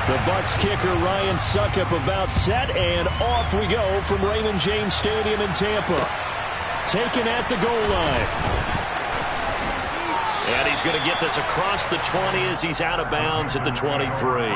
The Bucs kicker Ryan Succop about set, and off we go from Raymond James Stadium in Tampa. Taken at the goal line. And he's going to get this across the 20 as he's out of bounds at the 23.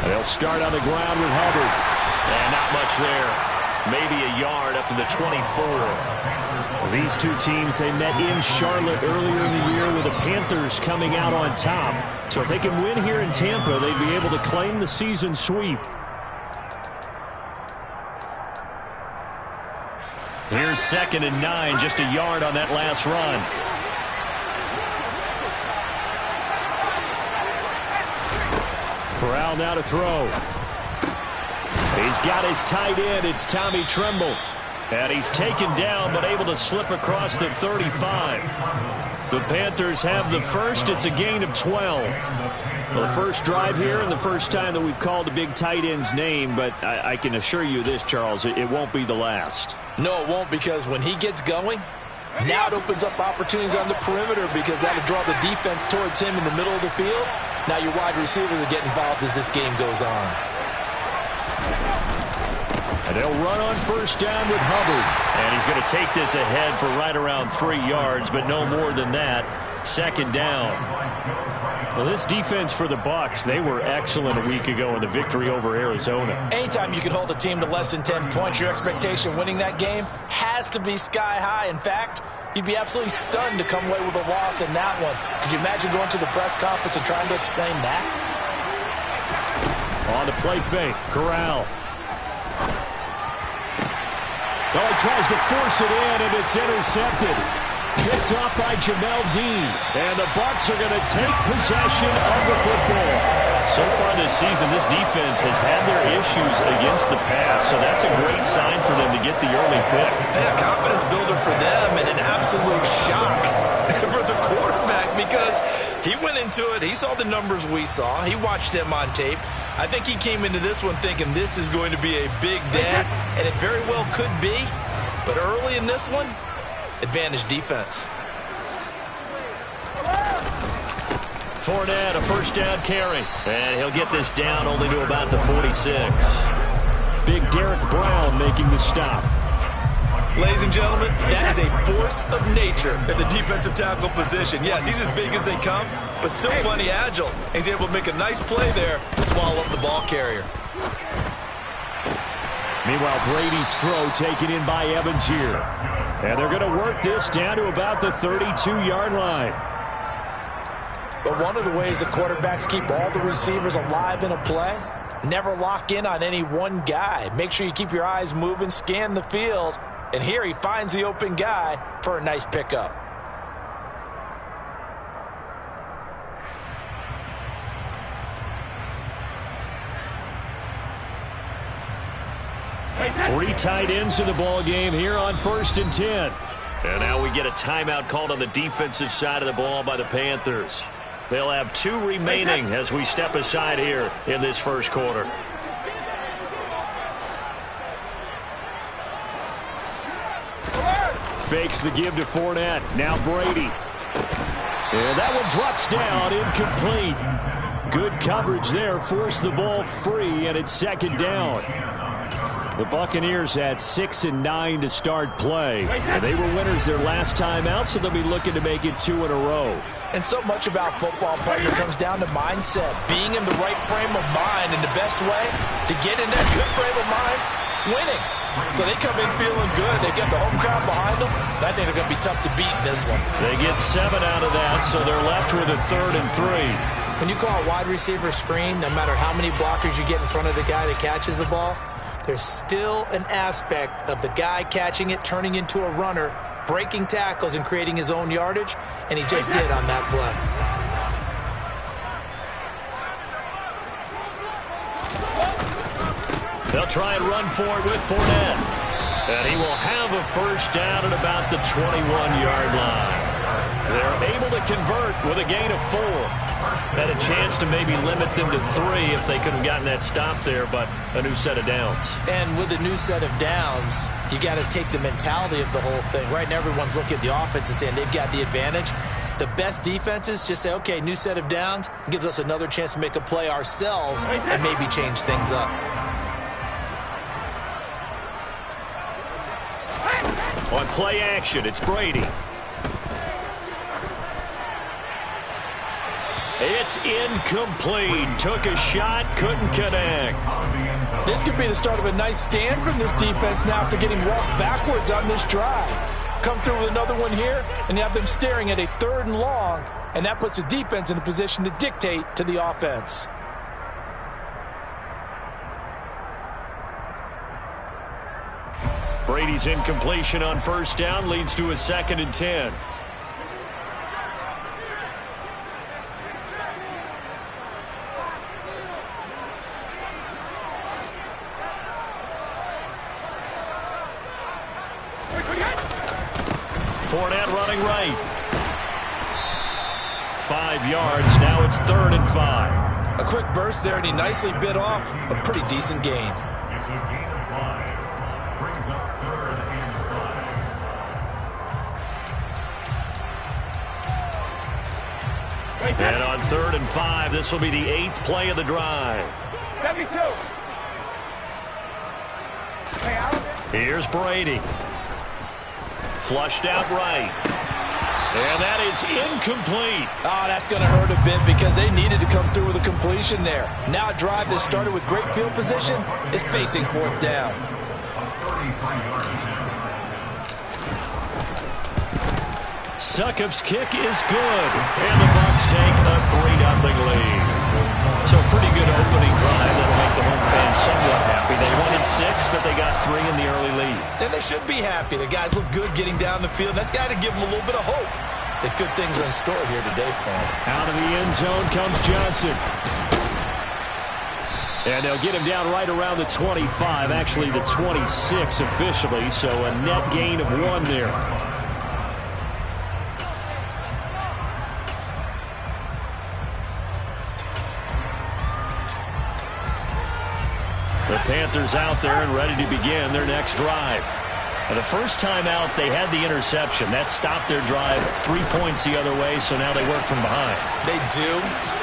They'll start on the ground with Hubbard. And not much there. Maybe a yard up to the 24. These two teams, they met in Charlotte earlier in the year with the Panthers coming out on top. So if they can win here in Tampa, they'd be able to claim the season sweep. Here's 2nd and 9, just a yard on that last run. Corral now to throw. He's got his tight end. It's Tommy Tremble. And he's taken down but able to slip across the 35. The Panthers have the first. It's a gain of 12. Well, the first drive here and the first time that we've called a big tight end's name, but I can assure you this, Charles, it won't be the last. No, it won't, because when he gets going, now it opens up opportunities on the perimeter because that'll draw the defense towards him in the middle of the field. Now your wide receivers will get involved as this game goes on. And they'll run on first down with Hubbard. And he's going to take this ahead for right around 3 yards, but no more than that. 2nd down. Well, this defense for the Bucs, they were excellent a week ago in the victory over Arizona. Anytime you can hold a team to less than 10 points, your expectation winning that game has to be sky high. In fact, you'd be absolutely stunned to come away with a loss in that one. Could you imagine going to the press conference and trying to explain that? On the play fake, Corral. Oh, he tries to force it in, and it's intercepted. Picked off by Jamel Dean. And the Bucs are going to take possession of the football. So far this season, this defense has had their issues against the pass, so that's a great sign for them to get the early pick. Yeah, confidence builder for them and an absolute shock for the quarterback because he went into it. He saw the numbers we saw. He watched them on tape. I think he came into this one thinking this is going to be a big day, and it very well could be. But early in this one, advantage defense. Fournette, a first down carry. And he'll get this down only to about the 46. Big Derek Brown making the stop. Ladies and gentlemen, that is a force of nature at the defensive tackle position. Yes, he's as big as they come, but still plenty agile. He's able to make a nice play there to swallow up the ball carrier. Meanwhile, Brady's throw taken in by Evans here. And they're going to work this down to about the 32-yard line. But one of the ways the quarterbacks keep all the receivers alive in a play, never lock in on any one guy. Make sure you keep your eyes moving, scan the field. And here he finds the open guy for a nice pickup. Three tight ends in the ball game here on 1st and 10. And now we get a timeout called on the defensive side of the ball by the Panthers. They'll have 2 remaining as we step aside here in this first quarter. Fakes the give to Fournette. Now Brady. And that one drops down, incomplete. Good coverage there. Forced the ball free, and it's 2nd down. The Buccaneers had 6 and 9 to start play. And they were winners their last time out, so they'll be looking to make it 2 in a row. And so much about football, partner, comes down to mindset. Being in the right frame of mind, and the best way to get in that good frame of mind, winning. So they come in feeling good. They get the home crowd behind them. I think they're going to be tough to beat in this one. They get 7 out of that, so they're left with a 3rd and 3. When you call a wide receiver screen, no matter how many blockers you get in front of the guy that catches the ball, there's still an aspect of the guy catching it, turning into a runner, breaking tackles and creating his own yardage, and he just did on that play. They'll try and run for it with Fournette. And he will have a first down at about the 21-yard line. They're able to convert with a gain of 4. Had a chance to maybe limit them to 3 if they could have gotten that stop there, but a new set of downs. And with a new set of downs, you got to take the mentality of the whole thing. Right now, everyone's looking at the offense and saying they've got the advantage. The best defenses just say, okay, new set of downs. It gives us another chance to make a play ourselves and maybe change things up. On play action, it's Brady. It's incomplete. Took a shot, couldn't connect. This could be the start of a nice stand from this defense now after getting walked backwards on this drive. Come through with another one here, and you have them staring at a 3rd and long, and that puts the defense in a position to dictate to the offense. Brady's incompletion on first down leads to a 2nd and 10. Fournette running right. 5 yards. Now it's 3rd and 5. A quick burst there, and he nicely bit off a pretty decent gain. And on 3rd and 5, this will be the 8th play of the drive. Here's Brady. Flushed out right. And that is incomplete. Oh, that's going to hurt a bit because they needed to come through with a completion there. Now a drive that started with great field position is facing 4th down. Succop's kick is good. And the Bucs take a 3-0 lead. So pretty good opening drive that'll make the home fans somewhat happy. They wanted 6, but they got 3 in the early lead. And they should be happy. The guys look good getting down the field. That's got to give them a little bit of hope that good things are in store here today for them. Out of the end zone comes Johnson. And they'll get him down right around the 25, actually the 26 officially, so a net gain of 1 there. The Panthers out there and ready to begin their next drive. And the first time out, they had the interception. That stopped their drive 3 points the other way, so now they work from behind. They do,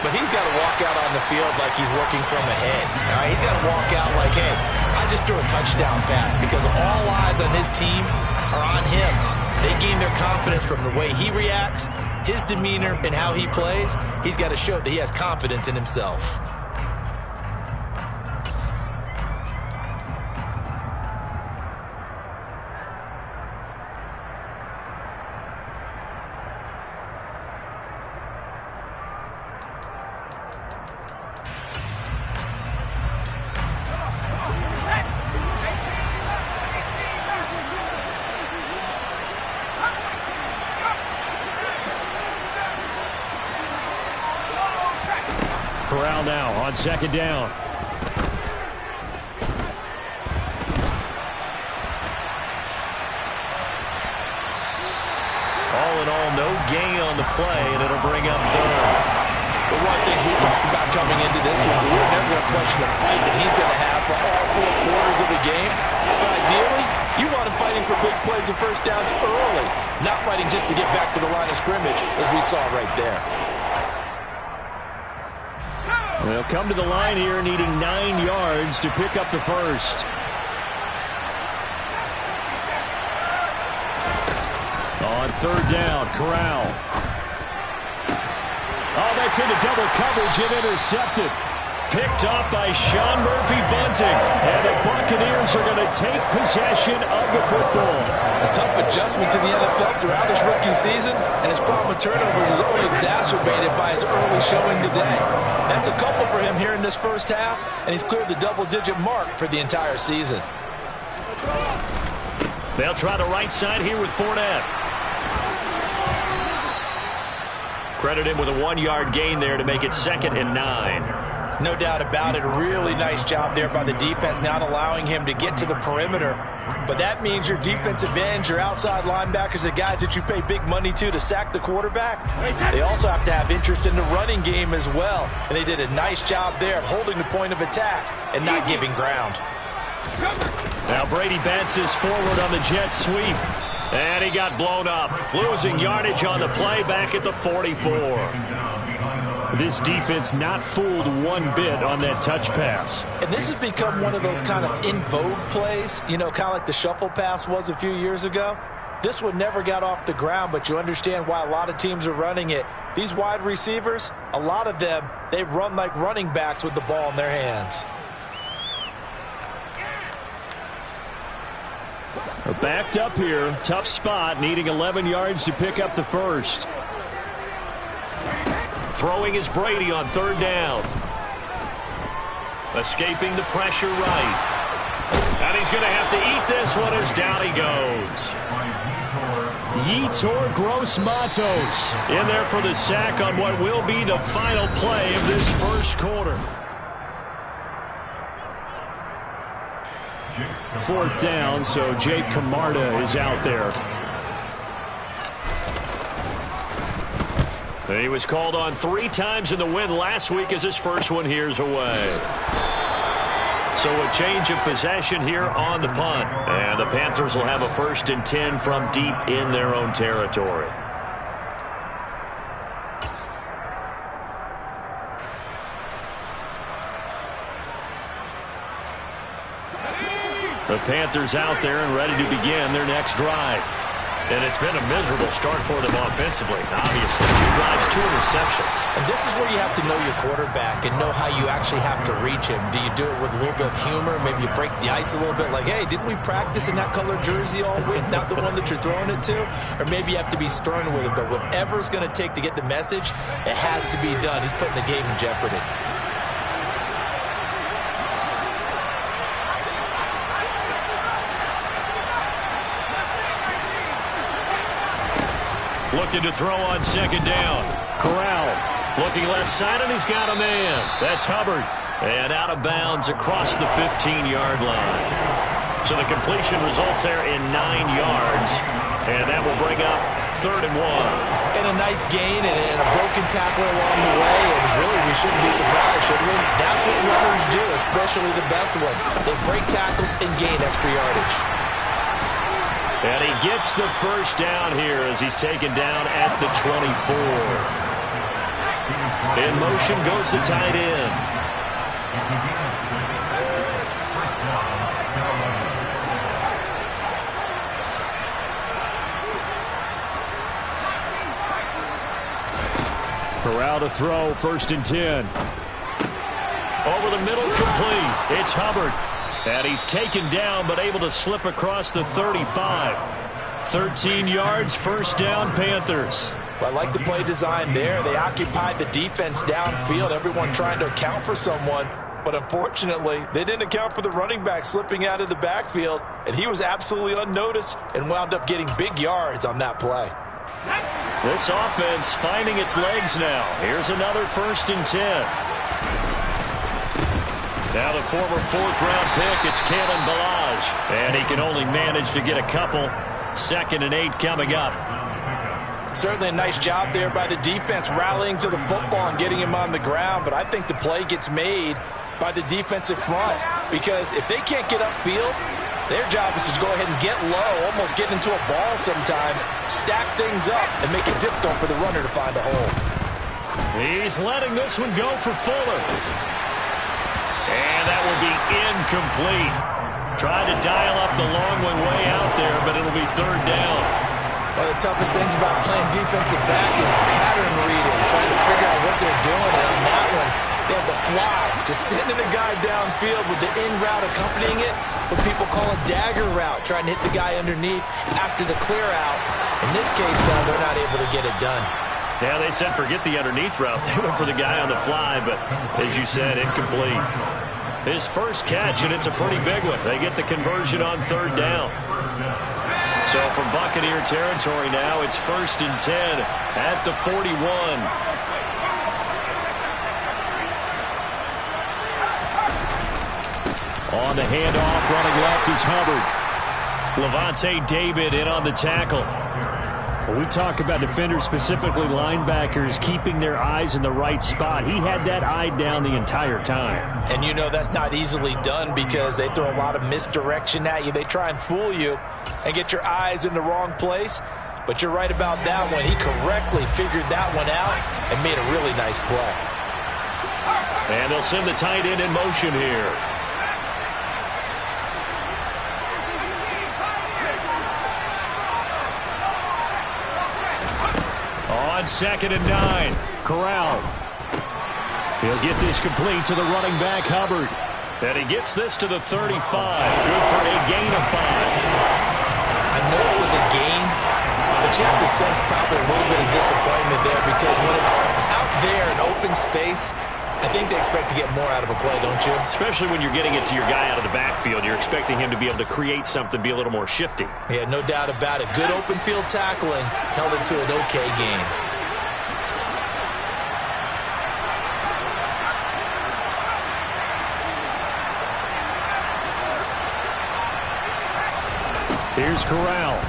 but he's got to walk out on the field like he's working from ahead. All right? He's got to walk out like, hey, I just threw a touchdown pass because all eyes on his team are on him. They gain their confidence from the way he reacts, his demeanor, and how he plays. He's got to show that he has confidence in himself. Corral now on 2nd down. All in all, no gain on the play, and it'll bring up 3rd. But one of the things we talked about coming into this was that we're never going to question the fight that he's going to have for all 4 quarters of the game. But ideally, you want him fighting for big plays and first downs early, not fighting just to get back to the line of scrimmage, as we saw right there. They'll come to the line here needing 9 yards to pick up the first. On 3rd down, Corral. Oh, that's into double coverage and intercepted. Picked up by Sean Murphy-Bunting. And the Buccaneers are going to take possession of the football. A tough adjustment to the NFL throughout his rookie season, and his problem with turnovers is only exacerbated by his early showing today. That's a couple for him here in this first half, and he's cleared the double-digit mark for the entire season. They'll try the right side here with Fournette. Credit him with a 1-yard gain there to make it 2nd and 9. No doubt about it. A really nice job there by the defense, not allowing him to get to the perimeter. But that means your defensive ends, your outside linebackers, the guys that you pay big money to sack the quarterback, they also have to have interest in the running game as well. And they did a nice job there of holding the point of attack and not giving ground. Now Brady bounces forward on the jet sweep. And he got blown up. Losing yardage on the play back at the 44. This defense not fooled one bit on that touch pass. And this has become one of those kind of in vogue plays, you know, kind of like the shuffle pass was a few years ago. This one never got off the ground, but you understand why a lot of teams are running it. These wide receivers, a lot of them, they run like running backs with the ball in their hands. They're backed up here. Tough spot, needing 11 yards to pick up the first. Throwing is Brady on third down. Escaping the pressure right. And he's going to have to eat this one as down he goes. Yetur Gross-Matos in there for the sack on what will be the final play of this first quarter. Fourth down, so Jake Camarda is out there. He was called on 3 times in the win last week as his first one here's away. So a change of possession here on the punt. And the Panthers will have a 1st and 10 from deep in their own territory. The Panthers out there and ready to begin their next drive. And it's been a miserable start for them offensively. Obviously, 2 drives, 2 interceptions. And this is where you have to know your quarterback and know how you actually have to reach him. Do you do it with a little bit of humor? Maybe you break the ice a little bit like, hey, didn't we practice in that color jersey all week? Not the one that you're throwing it to? Or maybe you have to be stern with him. But whatever it's going to take to get the message, it has to be done. He's putting the game in jeopardy. Looking to throw on second down. Corral looking left side, and he's got a man. That's Hubbard. And out of bounds across the 15-yard line. So the completion results there in 9 yards. And that will bring up 3rd and 1. And a nice gain and a broken tackle along the way. And really, we shouldn't be surprised, should we? That's what runners do, especially the best ones. They break tackles and gain extra yardage. And he gets the first down here as he's taken down at the 24. In motion goes the tight end. Corral to throw, 1st and 10. Over the middle, complete. It's Hubbard. And he's taken down, but able to slip across the 35. 13 yards, 1st down, Panthers. Well, I like the play design there. They occupied the defense downfield, everyone trying to account for someone. But unfortunately, they didn't account for the running back slipping out of the backfield. And he was absolutely unnoticed and wound up getting big yards on that play. This offense finding its legs now. Here's another 1st and 10. Now the former 4th-round pick, it's Kalen Ballage. And he can only manage to get a couple. 2nd and 8 coming up. Certainly a nice job there by the defense rallying to the football and getting him on the ground. But I think the play gets made by the defensive front. Because if they can't get upfield, their job is to go ahead and get low, almost get into a ball sometimes, stack things up, and make it difficult for the runner to find a hole. He's letting this one go for Fuller. And that will be incomplete. Tried to dial up the long one way out there, but it'll be 3rd down. One of the toughest things about playing defensive back is pattern reading, trying to figure out what they're doing. And on that one, they have the fly, just sending the guy downfield with the in route accompanying it, what people call a dagger route, trying to hit the guy underneath after the clear out. In this case, though, they're not able to get it done. Yeah, they said forget the underneath route. They went for the guy on the fly, but as you said, incomplete. His first catch, and it's a pretty big one. They get the conversion on 3rd down. So from Buccaneer territory now, it's 1st and 10 at the 41. On the handoff, running left is Hubbard. Levante David in on the tackle. When we talk about defenders, specifically linebackers, keeping their eyes in the right spot, he had that eye down the entire time. And you know that's not easily done because they throw a lot of misdirection at you. They try and fool you and get your eyes in the wrong place. But you're right about that one. He correctly figured that one out and made a really nice play. And they'll send the tight end in motion here. On 2nd and 9, Corral. He'll get this complete to the running back, Hubbard. And he gets this to the 35. Good for a gain of 5. I know it was a gain, but you have to sense probably a little bit of disappointment there because when it's out there in open space, I think they expect to get more out of a play, don't you? Especially when you're getting it to your guy out of the backfield. You're expecting him to be able to create something, be a little more shifty. Yeah, no doubt about it. Good open field tackling held it to an okay game. Here's Corral.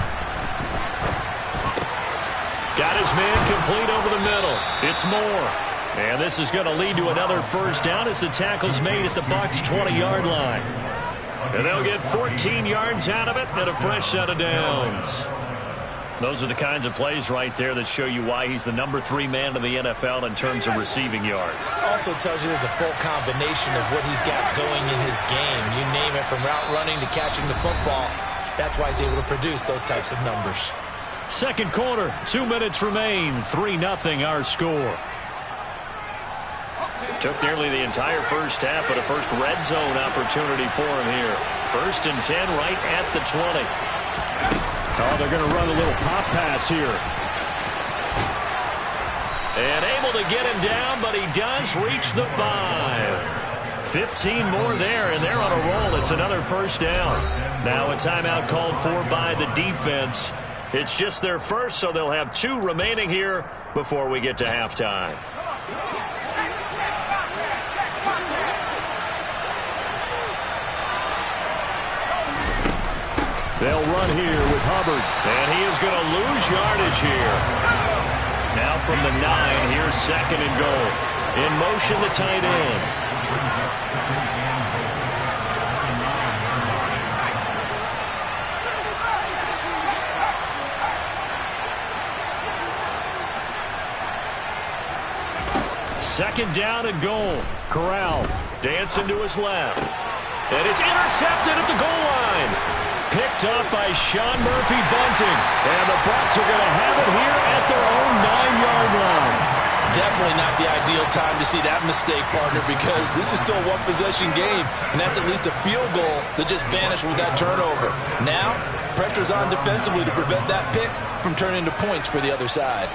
Got his man complete over the middle. It's Moore. And this is going to lead to another first down as the tackle's made at the Bucs' 20-yard line. And they'll get 14 yards out of it and a fresh set of downs. Those are the kinds of plays right there that show you why he's the number 3 man in the NFL in terms of receiving yards. Also tells you there's a full combination of what he's got going in his game. You name it, from route running to catching the football. That's why he's able to produce those types of numbers. Second quarter, 2 minutes remain. 3-0 our score. Took nearly the entire first half, but a first red zone opportunity for him here. 1st and 10 right at the 20. Oh, they're going to run a little pop pass here. And able to get him down, but he does reach the 5. 15 more there, and they're on a roll. It's another first down. Now a timeout called for by the defense. It's just their first, so they'll have 2 remaining here before we get to halftime. They'll run here with Hubbard, and he is going to lose yardage here. Now from the 9, here's 2nd and goal. In motion, the tight end. Second down and goal. Corral dancing to his left. And it's intercepted at the goal line. Picked up by Sean Murphy-Bunting. And the Bucs are going to have it here at their own 9-yard line. Definitely not the ideal time to see that mistake, partner, because this is still a one-possession game, and that's at least a field goal that just vanished with that turnover. Now, pressure's on defensively to prevent that pick from turning into points for the other side.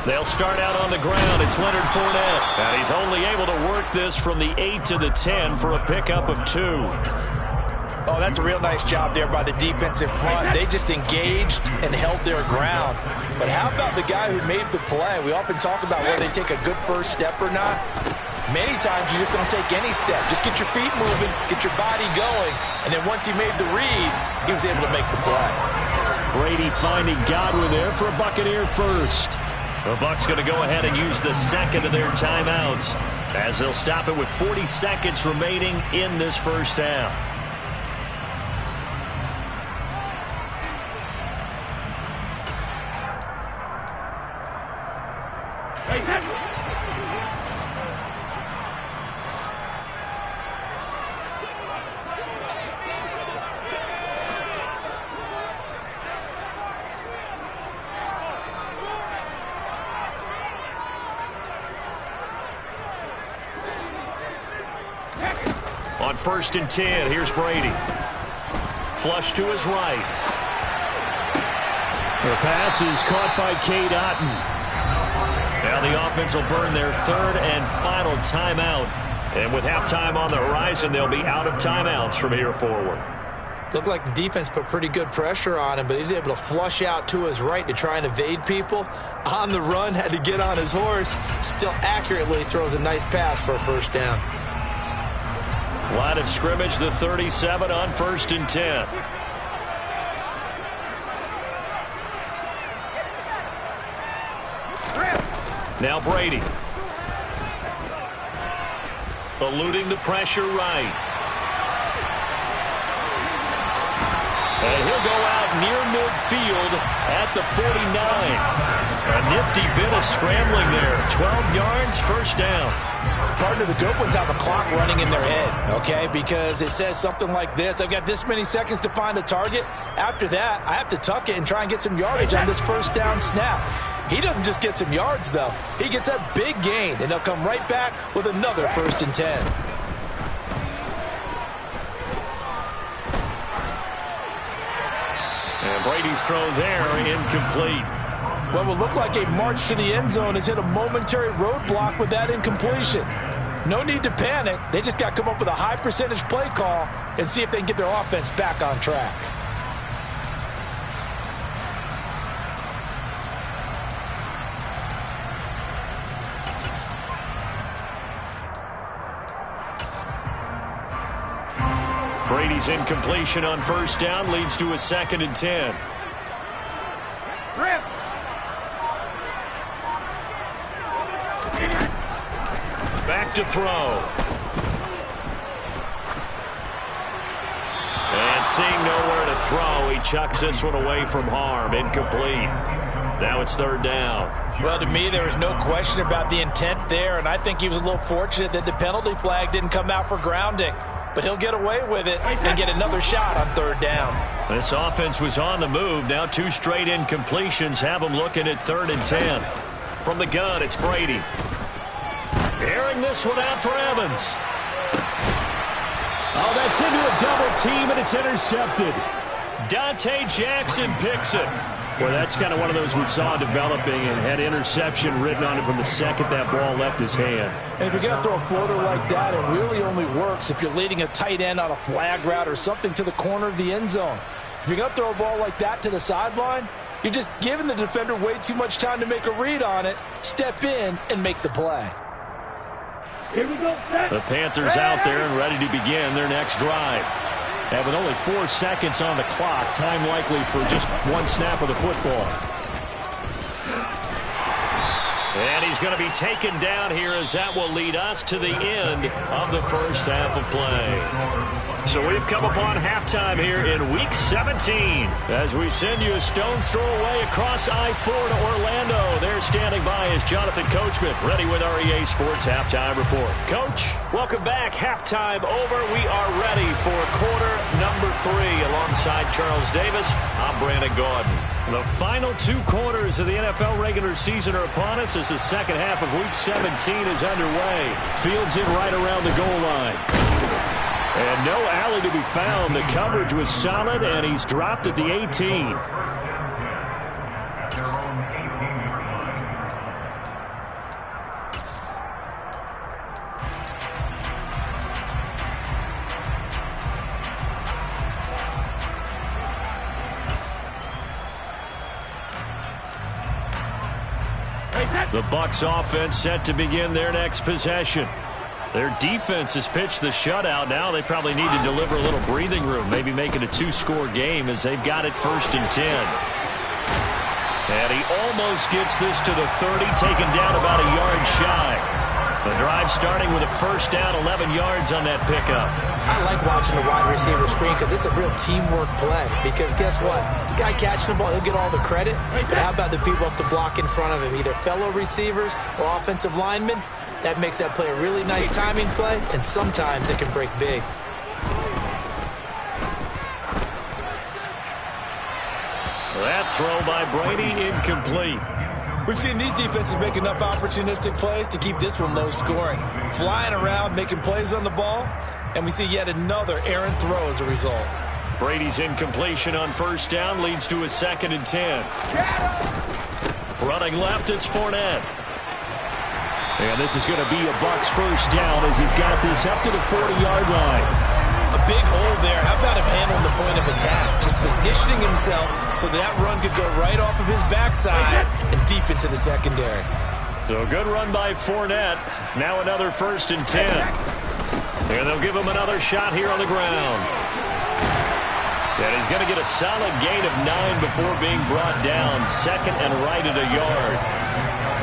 They'll start out on the ground. It's Leonard Fournette. And he's only able to work this from the 8 to the 10 for a pickup of 2. Oh, that's a real nice job there by the defensive front. They just engaged and held their ground. But how about the guy who made the play? We often talk about whether they take a good first step or not. Many times you just don't take any step. Just get your feet moving, get your body going, and then once he made the read, he was able to make the play. Brady finding Godwin there for a Buccaneer first. The Bucs going to go ahead and use the second of their timeouts as they'll stop it with 40 seconds remaining in this first half. On 1st and 10, here's Brady. Flush to his right. The pass is caught by Cade Otton. Now the offense will burn their 3rd and final timeout. And with halftime on the horizon, they'll be out of timeouts from here forward. Looked like the defense put pretty good pressure on him, but he's able to flush out to his right to try and evade people. On the run, had to get on his horse. Still accurately throws a nice pass for a first down. Line of scrimmage, the 37 on 1st and 10. Now Brady. Eluding the pressure right. And he'll go out near midfield at the 49. A nifty bit of scrambling there. 12 yards, first down. Partner, the good ones have a clock running in their head, okay? Because it says something like this. I've got this many seconds to find a target. After that, I have to tuck it and try and get some yardage on this first down snap. He doesn't just get some yards, though. He gets a big gain, and they'll come right back with another 1st and 10. And Brady's throw there, incomplete. What will look like a march to the end zone has hit a momentary roadblock with that incompletion. No need to panic. They just got to come up with a high percentage play call and see if they can get their offense back on track. Brady's incompletion on first down leads to a 2nd and 10. Rip. Back to throw. And seeing nowhere to throw, he chucks this one away from harm. Incomplete. Now it's 3rd down. Well, to me, there was no question about the intent there, and I think he was a little fortunate that the penalty flag didn't come out for grounding. But he'll get away with it and get another shot on 3rd down. This offense was on the move. Now 2 straight incompletions have them looking at 3rd and 10. From the gun, it's Brady. Airing this one out for Evans. Oh, that's into a double team, and it's intercepted. Dante Jackson picks it. Well, that's kind of one of those we saw developing and had interception written on it from the second that ball left his hand. And if you're going to throw a floater like that, it really only works if you're leading a tight end on a flag route or something to the corner of the end zone. If you're going to throw a ball like that to the sideline, you're just giving the defender way too much time to make a read on it, step in, and make the play. Here we go, set. The Panthers out there and ready to begin their next drive. And with only 4 seconds on the clock, time likely for just one snap of the football. And he's going to be taken down here as that will lead us to the end of the first half of play. So we've come upon halftime here in Week 17 as we send you a stone's throw away across I-4 to Orlando. There standing by is Jonathan Coachman, ready with our EA Sports Halftime Report. Coach, welcome back. Halftime over. We are ready for quarter number 3 alongside Charles Davis. I'm Brandon Gaudin. The final 2 quarters of the NFL regular season are upon us as the second half of Week 17 is underway. Fields in right around the goal line. And no alley to be found. The coverage was solid, and he's dropped at the 18. The Bucs offense set to begin their next possession. Their defense has pitched the shutout. Now they probably need to deliver a little breathing room, maybe make it a 2-score game as they've got it 1st and 10. And he almost gets this to the 30, taken down about a yard shy. The drive starting with a first down, 11 yards on that pickup. I like watching the wide receiver screen because it's a real teamwork play. Because guess what? The guy catching the ball, he'll get all the credit. But how about the people up to block in front of him, either fellow receivers or offensive linemen? That makes that play a really nice timing play, and sometimes it can break big. That throw by Brady incomplete. We've seen these defenses make enough opportunistic plays to keep this one low scoring. Flying around, making plays on the ball, and we see yet another errant throw as a result. Brady's incompletion on first down leads to a 2nd and 10. Running left, it's Fournette. And this is going to be a Bucs first down as he's got this up to the 40-yard line. A big hole there. How about him handling the point of attack? Just positioning himself so that run could go right off of his backside and deep into the secondary. So a good run by Fournette. Now another 1st and 10. And they'll give him another shot here on the ground. And he's going to get a solid gain of 9 before being brought down. 2nd and right at a yard.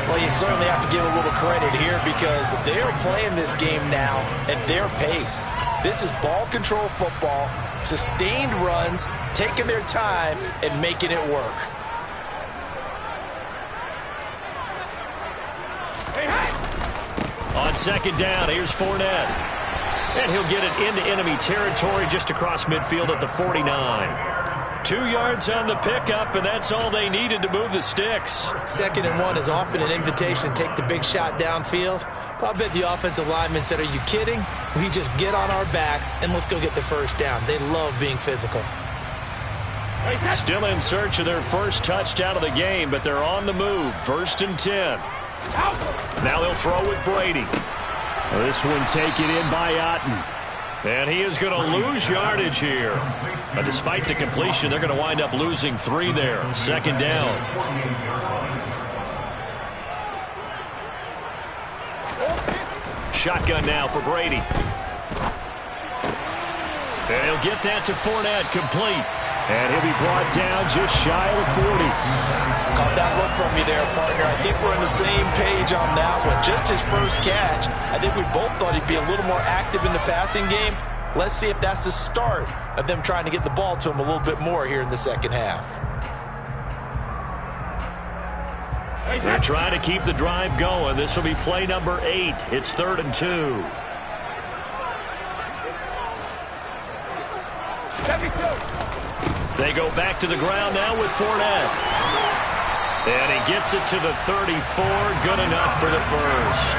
Well, you certainly have to give a little credit here because they are playing this game now at their pace. This is ball control football, sustained runs, taking their time and making it work. On 2nd down, here's Fournette. And he'll get it into enemy territory just across midfield at the 49. 2 yards on the pickup, and that's all they needed to move the sticks. 2nd and 1 is often an invitation to take the big shot downfield. But I bet the offensive lineman said, are you kidding? We just get on our backs and let's go get the 1st down. They love being physical. Still in search of their first touchdown of the game, but they're on the move. 1st and 10. Now they'll throw with Brady. This one taken in by Otten. And he is going to lose yardage here. But despite the completion, they're going to wind up losing 3 there. 2nd down. Shotgun now for Brady. And he'll get that to Fournette, complete. And he'll be brought down just shy of the 40. Caught that look from you there, partner. I think we're on the same page on that one. Just his first catch. I think we both thought he'd be a little more active in the passing game. Let's see if that's the start of them trying to get the ball to him a little bit more here in the second half. They're trying to keep the drive going. This will be play number 8. It's 3rd and 2. They go back to the ground now with Fournette. And he gets it to the 34. Good enough for the first.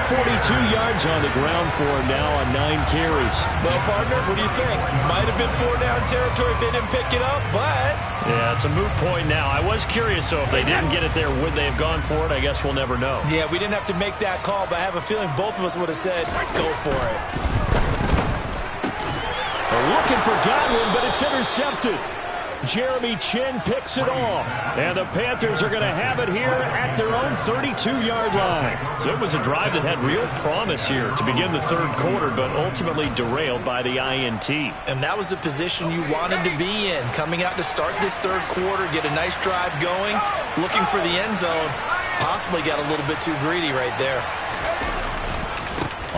42 yards on the ground for him now on 9 carries. Well, partner, what do you think? Might have been 4 down territory if they didn't pick it up, but... Yeah, it's a moot point now. I was curious, so if they didn't get it there, would they have gone for it? I guess we'll never know. Yeah, we didn't have to make that call, but I have a feeling both of us would have said, go for it. They're looking for Godwin, but it's intercepted. Jeremy Chinn picks it off. And the Panthers are going to have it here at their own 32-yard line. So it was a drive that had real promise here to begin the 3rd quarter, but ultimately derailed by the INT. And that was the position you wanted to be in. Coming out to start this 3rd quarter, get a nice drive going, looking for the end zone. Possibly got a little bit too greedy right there.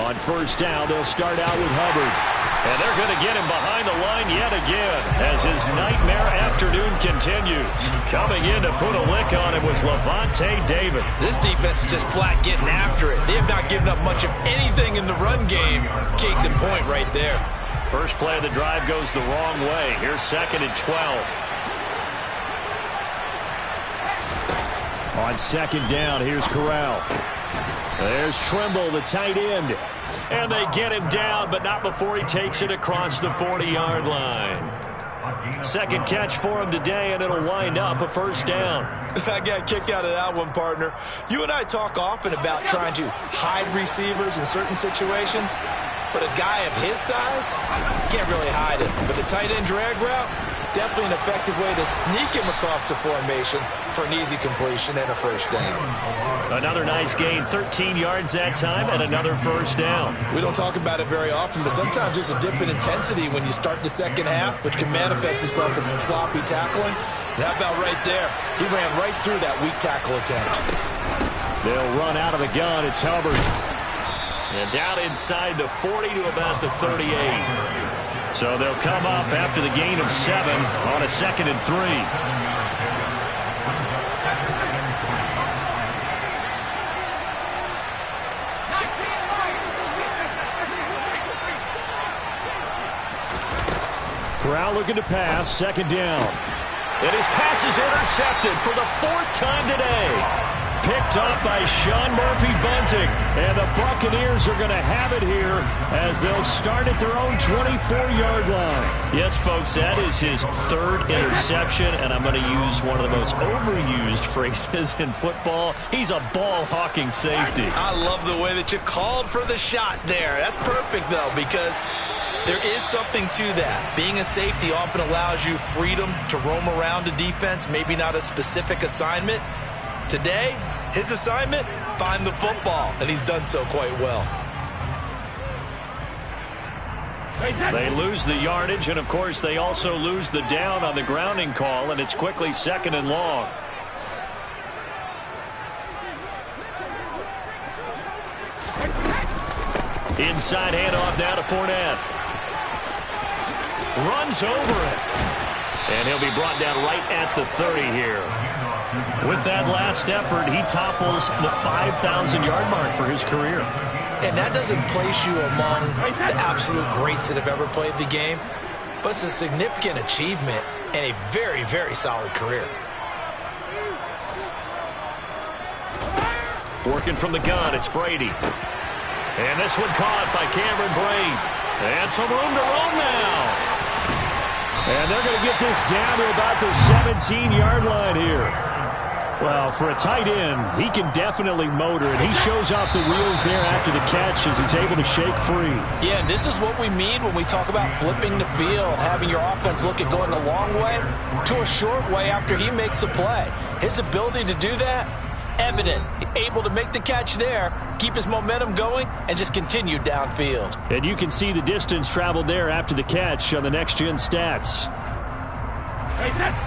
On 1st down, they'll start out with Hubbard. And they're going to get him behind the line yet again as his nightmare afternoon continues. Coming in to put a lick on him was Lavonte David. This defense is just flat getting after it. They have not given up much of anything in the run game. Case in point right there. First play of the drive goes the wrong way. Here's 2nd and 12. On 2nd down, here's Corral. There's Tremble, the tight end. And they get him down, but not before he takes it across the 40-yard line. Second catch for him today, and it'll wind up a 1st down. I got a kick out of that one, partner. You and I talk often about trying to hide receivers in certain situations, but a guy of his size, you can't really hide him. But the tight end drag route, definitely an effective way to sneak him across the formation for an easy completion and a 1st down. Another nice gain, 13 yards that time, and another 1st down. We don't talk about it very often, but sometimes there's a dip in intensity when you start the second half, which can manifest itself in some sloppy tackling. And how about right there? He ran right through that weak tackle attempt. They'll run out of the gun. It's Hubbard. And down inside the 40 to about the 38. So they'll come up after the gain of 7 on a 2nd and 3. Corral looking to pass, 2nd down. And his pass is intercepted for the 4th time today. Picked off by Sean Murphy-Bunting. And the Buccaneers are going to have it here as they'll start at their own 24-yard line. Yes, folks, that is his 3rd interception, and I'm going to use one of the most overused phrases in football. He's a ball-hawking safety. I love the way that you called for the shot there. That's perfect, though, because There is something to that. Being a safety often allows you freedom to roam around the defense, maybe not a specific assignment. Today, his assignment, find the football, and he's done so quite well. They lose the yardage, and, of course, they also lose the down on the grounding call, and it's quickly 2nd and long. Inside handoff now to Fournette. Runs over it. And he'll be brought down right at the 30 here. With that last effort, he topples the 5,000-yard mark for his career. And that doesn't place you among the absolute greats that have ever played the game, but it's a significant achievement and a very, very solid career. Working from the gun, it's Brady. And this one caught by Cameron Brate. And some room to roam now. And they're going to get this down to about the 17-yard line here. Well, for a tight end, he can definitely motor, and he shows off the wheels there after the catch as he's able to shake free. Yeah, and this is what we mean when we talk about flipping the field, having your offense look at going a long way to a short way after he makes a play. His ability to do that, evident. Able to make the catch there, keep his momentum going, and just continue downfield. And you can see the distance traveled there after the catch on the next-gen stats.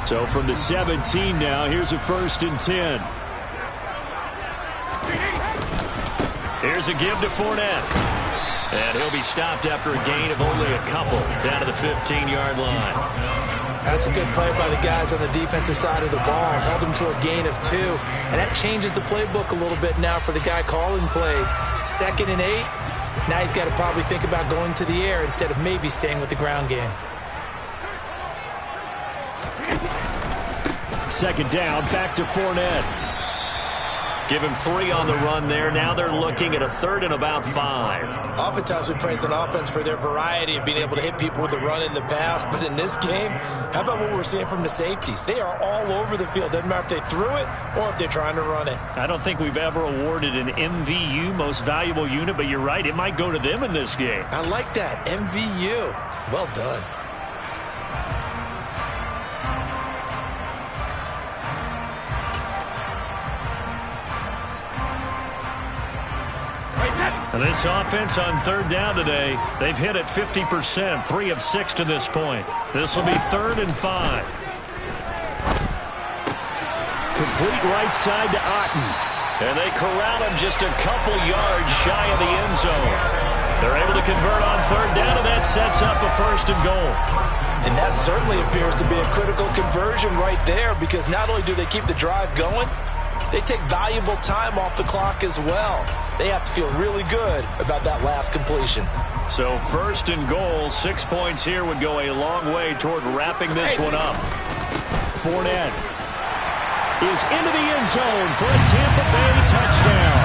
So from the 17 now, here's a 1st and 10. Here's a give to Fournette. And he'll be stopped after a gain of only a couple down to the 15-yard line. That's a good play by the guys on the defensive side of the ball. Held him to a gain of 2. And that changes the playbook a little bit now for the guy calling plays. 2nd and 8. Now he's got to probably think about going to the air instead of maybe staying with the ground game. 2nd down, back to Fournette. Give him 3 on the run there. Now they're looking at a 3rd and about 5. Oftentimes we praise an offense for their variety of being able to hit people with the run in the pass. But in this game, how about what we're seeing from the safeties? They are all over the field. Doesn't matter if they threw it or if they're trying to run it. I don't think we've ever awarded an MVU, most valuable unit, but you're right. It might go to them in this game. I like that. MVU. Well done. And this offense on 3rd down today, they've hit it 50%, 3 of 6 to this point. This will be 3rd and 5. Complete right side to Otten. And they corral him just a couple yards shy of the end zone. They're able to convert on 3rd down, and that sets up a 1st and goal. And that certainly appears to be a critical conversion right there, because not only do they keep the drive going, they take valuable time off the clock as well. They have to feel really good about that last completion. So 1st and goal, 6 points here would go a long way toward wrapping this one up. Fournette is into the end zone for a Tampa Bay touchdown.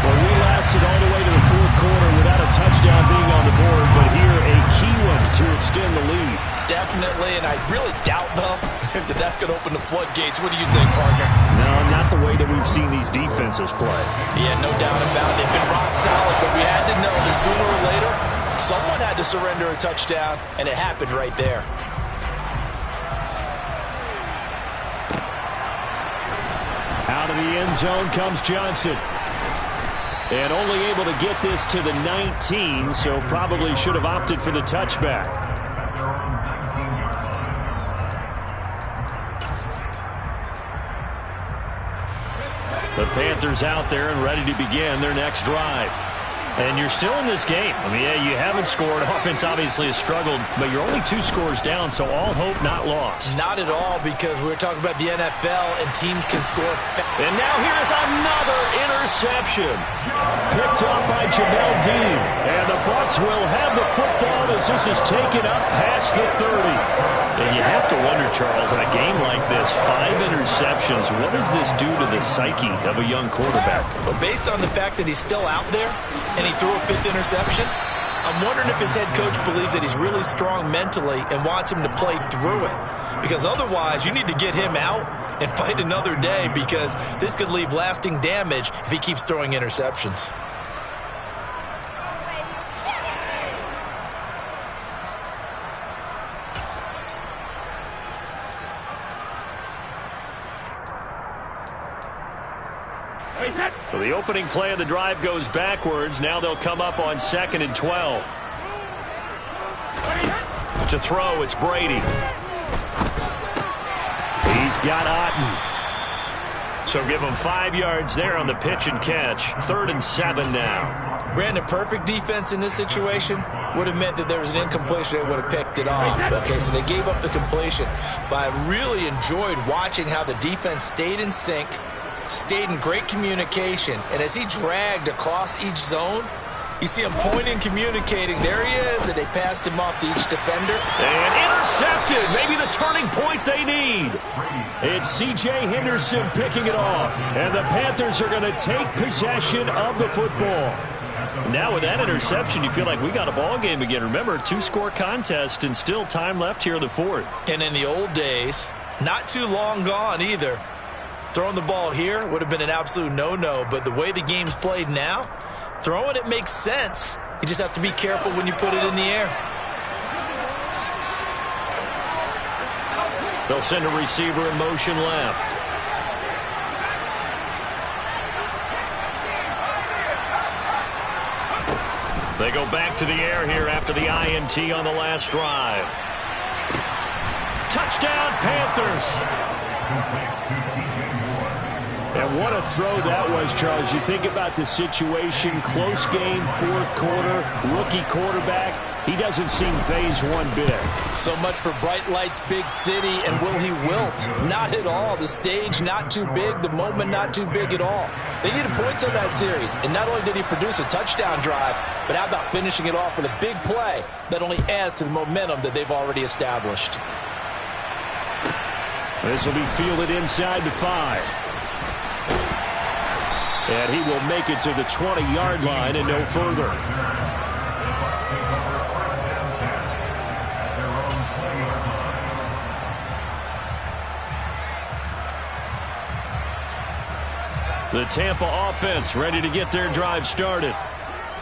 Well, we lasted all the way to the 4th quarter without a touchdown being on the board, but here a key one to extend the lead. Definitely, and I really doubt, though, that that's going to open the floodgates. What do you think, partner? No, not the way that we've seen these defenses play. Yeah, no doubt about it. They've been rock solid, but we had to know that sooner or later, someone had to surrender a touchdown, and it happened right there. Out of the end zone comes Johnson. And only able to get this to the 19, so probably should have opted for the touchback. The Panthers out there and ready to begin their next drive. And you're still in this game. I mean, yeah, you haven't scored. Offense obviously has struggled, but you're only 2 scores down, so all hope not lost. Not at all, because we're talking about the NFL and teams can score fast. And now here's another interception. Picked up by Jamel Dean. And the Bucs will have the football as this is taken up past the 30. And you have to wonder, Charles, in a game like this, 5 interceptions, what does this do to the psyche of a young quarterback? Well, based on the fact that he's still out there and he threw a 5th interception, I'm wondering if his head coach believes that he's really strong mentally and wants him to play through it. Because otherwise, you need to get him out and fight another day, because this could leave lasting damage if he keeps throwing interceptions. So the opening play of the drive goes backwards. Now they'll come up on 2nd and 12. To throw, it's Brady. He's got Otten. So give him 5 yards there on the pitch and catch. 3rd and 7 now. Brandon, perfect defense in this situation would have meant that there was an incompletion. They would have picked it off. Okay, so they gave up the completion. But I really enjoyed watching how the defense stayed in sync, stayed in great communication, and as he dragged across each zone, you see him pointing, communicating. There he is, and they passed him off to each defender. And intercepted. Maybe the turning point they need. It's C.J. Henderson picking it off. And the Panthers are going to take possession of the football. Now with that interception, you feel like we got a ball game again. Remember, 2-score contest and still time left here in the 4th. And in the old days, not too long gone either, throwing the ball here would have been an absolute no-no. But the way the game's played now, throwing it makes sense. You just have to be careful when you put it in the air. They'll send a receiver in motion left. They go back to the air here after the INT on the last drive. Touchdown, Panthers! And what a throw that was, Charles. You think about the situation, close game, 4th quarter, rookie quarterback. He doesn't seem phased one bit. So much for bright lights, big city, and will he wilt? Not at all. The stage not too big, the moment not too big at all. They needed points on that series, and not only did he produce a touchdown drive, but how about finishing it off with a big play that only adds to the momentum that they've already established. This will be fielded inside the 5. And he will make it to the 20-yard line and no further. The Tampa offense ready to get their drive started.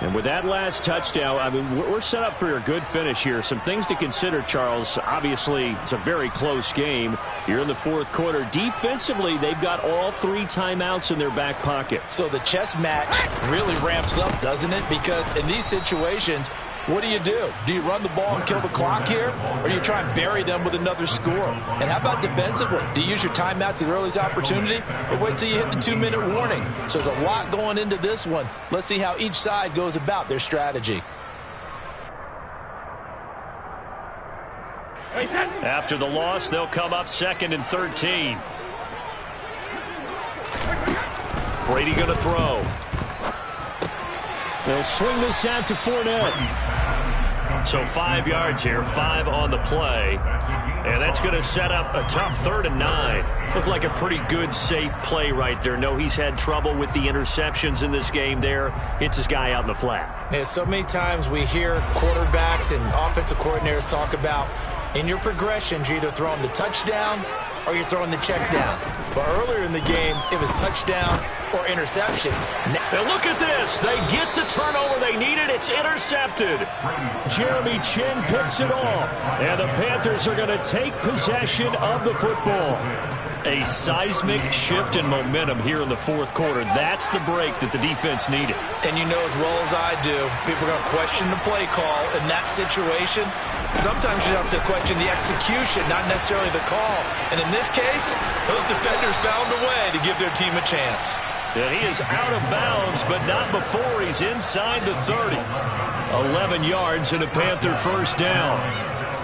And with that last touchdown, I mean, we're set up for a good finish here. Some things to consider, Charles. Obviously, it's a very close game. You're in the 4th quarter. Defensively, they've got all 3 timeouts in their back pocket. So the chess match really ramps up, doesn't it? Because in these situations, what do? Do you run the ball and kill the clock here? Or do you try and bury them with another score? And how about defensively? Do you use your timeouts at the earliest opportunity? Or wait till you hit the 2-minute warning? So there's a lot going into this one. Let's see how each side goes about their strategy. After the loss, they'll come up 2nd and 13. Brady going to throw. They'll swing this out to Fournette. So 5 yards here, 5 on the play. And that's going to set up a tough 3rd and 9. Looked like a pretty good, safe play right there. No, he's had trouble with the interceptions in this game there. Hits his guy out in the flat. Yeah, so many times we hear quarterbacks and offensive coordinators talk about in your progressions, you're either throwing the touchdown or you're throwing the check down. But earlier in the game, it was touchdown or interception. And look at this. They get the turnover they needed. It's intercepted. Jeremy Chinn picks it off. And the Panthers are going to take possession of the football. A seismic shift in momentum here in the 4th quarter. That's the break that the defense needed. And you know as well as I do, people are going to question the play call in that situation. Sometimes you have to question the execution, not necessarily the call. And in this case, those defenders found a way to give their team a chance. And he is out of bounds, but not before he's inside the 30. 11 yards and a Panther first down.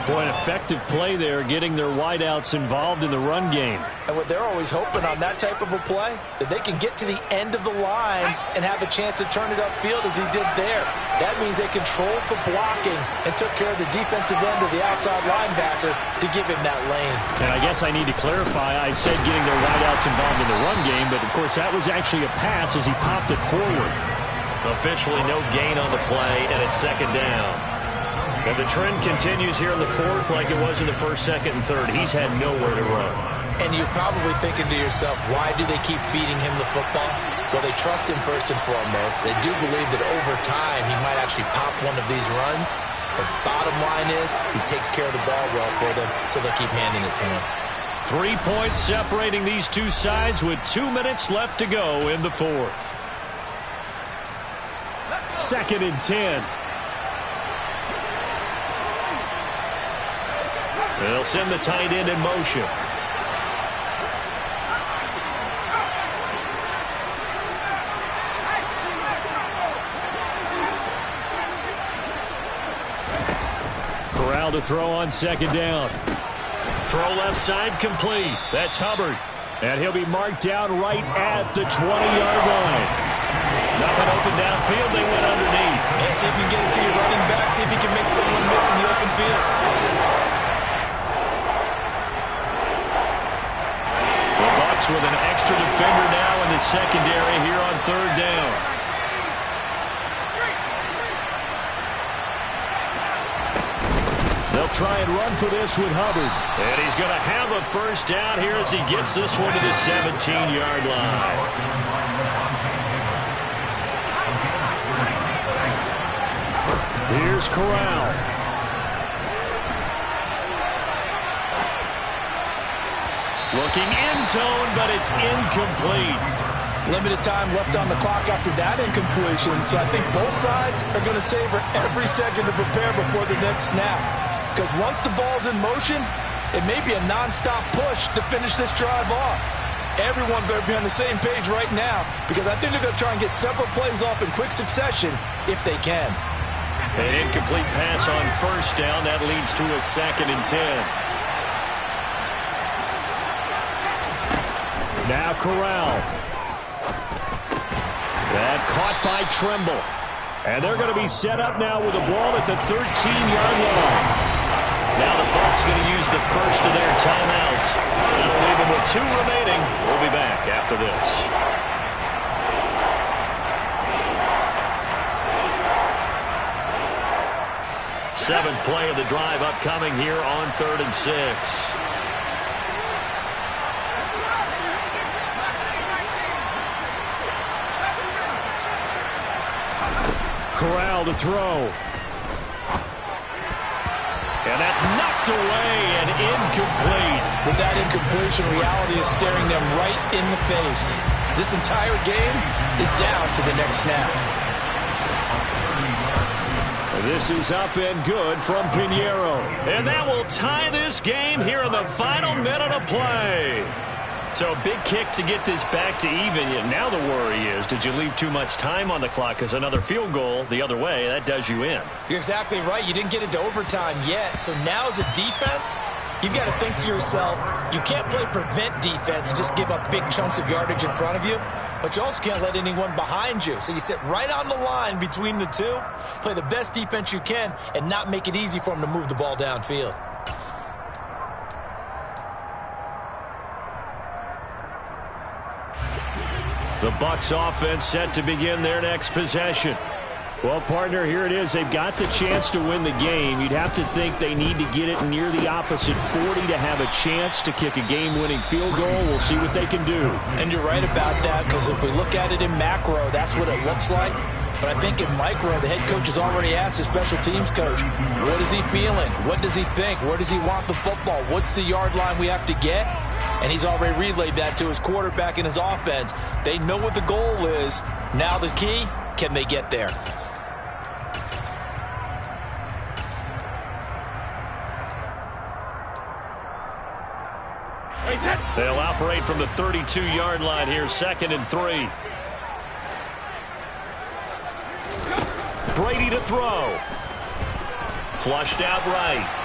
Boy, an effective play there, getting their wideouts involved in the run game. And what they're always hoping on that type of a play, that they can get to the end of the line and have a chance to turn it upfield as he did there. That means they controlled the blocking and took care of the defensive end of the outside linebacker to give him that lane. And I guess I need to clarify, I said getting their wideouts involved in the run game, but of course that was actually a pass as he popped it forward. Officially no gain on the play, and it's 2nd down. And the trend continues here in the 4th like it was in the 1st, 2nd, and 3rd. He's had nowhere to run. And you're probably thinking to yourself, why do they keep feeding him the football? Well, they trust him first and foremost. They do believe that over time he might actually pop one of these runs. The bottom line is he takes care of the ball well for them, so they'll keep handing it to him. 3 points separating these two sides with 2 minutes left to go in the fourth. 2nd and 10. They'll send the tight end in motion. Corral to throw on 2nd down. Throw left side complete. That's Hubbard. And he'll be marked down right at the 20-yard line. Nothing open downfield. They went underneath. Yeah, see if you can get it to your running back. See if you can make someone miss in the open field. The Bucs with an extra defender now in the secondary here on 3rd down. They'll try and run for this with Hubbard. And he's going to have a first down here as he gets this one to the 17-yard line. Here's Corral. Looking end zone, but it's incomplete. Limited time left on the clock after that incompletion, so I think both sides are going to savor every second to prepare before the next snap. Because once the ball's in motion, it may be a nonstop push to finish this drive off. Everyone better be on the same page right now, because I think they're going to try and get several plays off in quick succession if they can. An incomplete pass on 1st down. That leads to a 2nd and 10. Now Corral. That caught by Tremble. And they're going to be set up now with the ball at the 13-yard line. Now the Bucs going to use the first of their timeouts. That'll leave them with 2 remaining. We'll be back after this. 7th play of the drive upcoming here on 3rd and 6. Corral to throw. And that's knocked away and incomplete. With that incompletion, reality is staring them right in the face. This entire game is down to the next snap. This is up and good from Pinheiro. And that will tie this game here in the final minute of play. So a big kick to get this back to even. Now the worry is, did you leave too much time on the clock? Because another field goal the other way, that does you in. You're exactly right. You didn't get into overtime yet. So now as a defense, you've got to think to yourself, you can't play prevent defense and just give up big chunks of yardage in front of you. But you also can't let anyone behind you. So you sit right on the line between the two, play the best defense you can, and not make it easy for them to move the ball downfield. The Bucs offense set to begin their next possession. Well, partner, here it is. They've got the chance to win the game. You'd have to think they need to get it near the opposite 40 to have a chance to kick a game-winning field goal. We'll see what they can do. And you're right about that, because if we look at it in macro, that's what it looks like. But I think in micro, the head coach has already asked the special teams coach, what is he feeling? What does he think? Where does he want the football? What's the yard line we have to get? And he's already relayed that to his quarterback and his offense. They know what the goal is. Now the key, can they get there? They'll operate from the 32-yard line here, 2nd and 3. Brady to throw. Flushed out right.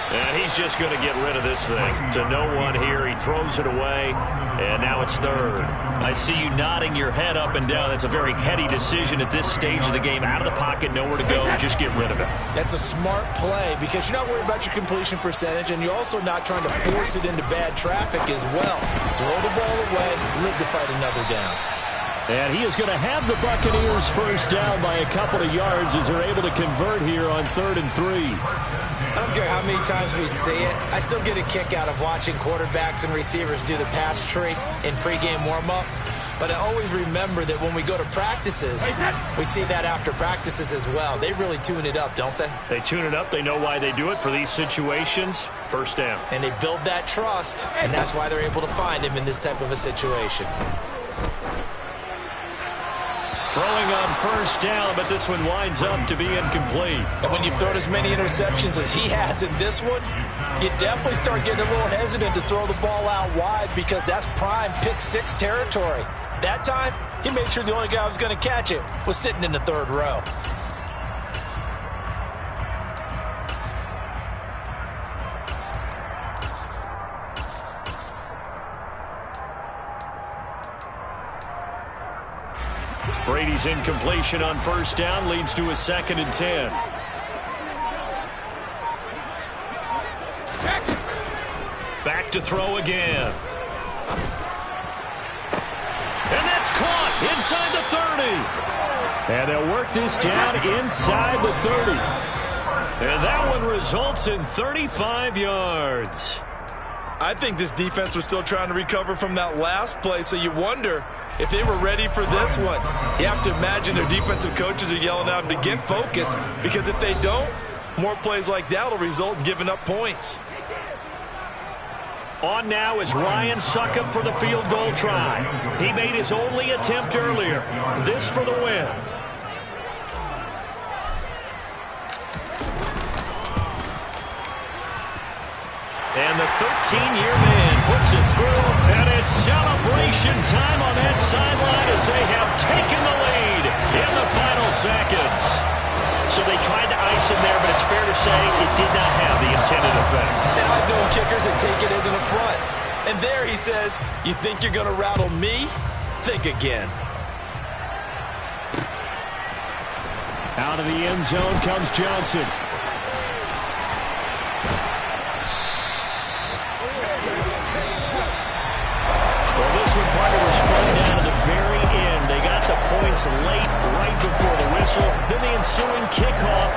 And he's just going to get rid of this thing. To no one here. He throws it away. And now it's 3rd. I see you nodding your head up and down. That's a very heady decision at this stage of the game. Out of the pocket, nowhere to go. Just get rid of it. That's a smart play because you're not worried about your completion percentage, and you're also not trying to force it into bad traffic as well. Throw the ball away, live to fight another down. And he is going to have the Buccaneers first down by a couple of yards as they're able to convert here on 3rd and 3. I don't care how many times we see it. I still get a kick out of watching quarterbacks and receivers do the pass tree in pregame warm-up. But I always remember that when we go to practices, we see that after practices as well. They really tune it up, don't they? They tune it up. They know why they do it for these situations. First down. And they build that trust, and that's why they're able to find him in this type of a situation. Throwing on first down, but this one winds up to be incomplete. And when you've thrown as many interceptions as he has in this one, you definitely start getting a little hesitant to throw the ball out wide because that's prime pick six territory. That time, he made sure the only guy who was going to catch it was sitting in the third row. Brady's incompletion on first down leads to a 2nd and 10. Back to throw again. And that's caught inside the 30. And they'll work this down inside the 30. And that one results in 35 yards. I think this defense was still trying to recover from that last play, so you wonder if they were ready for this one. You have to imagine their defensive coaches are yelling at them to get focused, because if they don't, more plays like that will result in giving up points. On now is Ryan Succop for the field goal try. He made his only attempt earlier. This for the win. And the 13-year man puts it through, and it's celebration time on that sideline as they have taken the lead in the final seconds. So they tried to ice him there, but it's fair to say it did not have the intended effect. And I've known kickers that take it as an affront. And there he says, you think you're going to rattle me? Think again. Out of the end zone comes Johnson. Well, this one, Parker, was fun down to the very end. They got the points late, right before the whistle. Then the ensuing kickoff.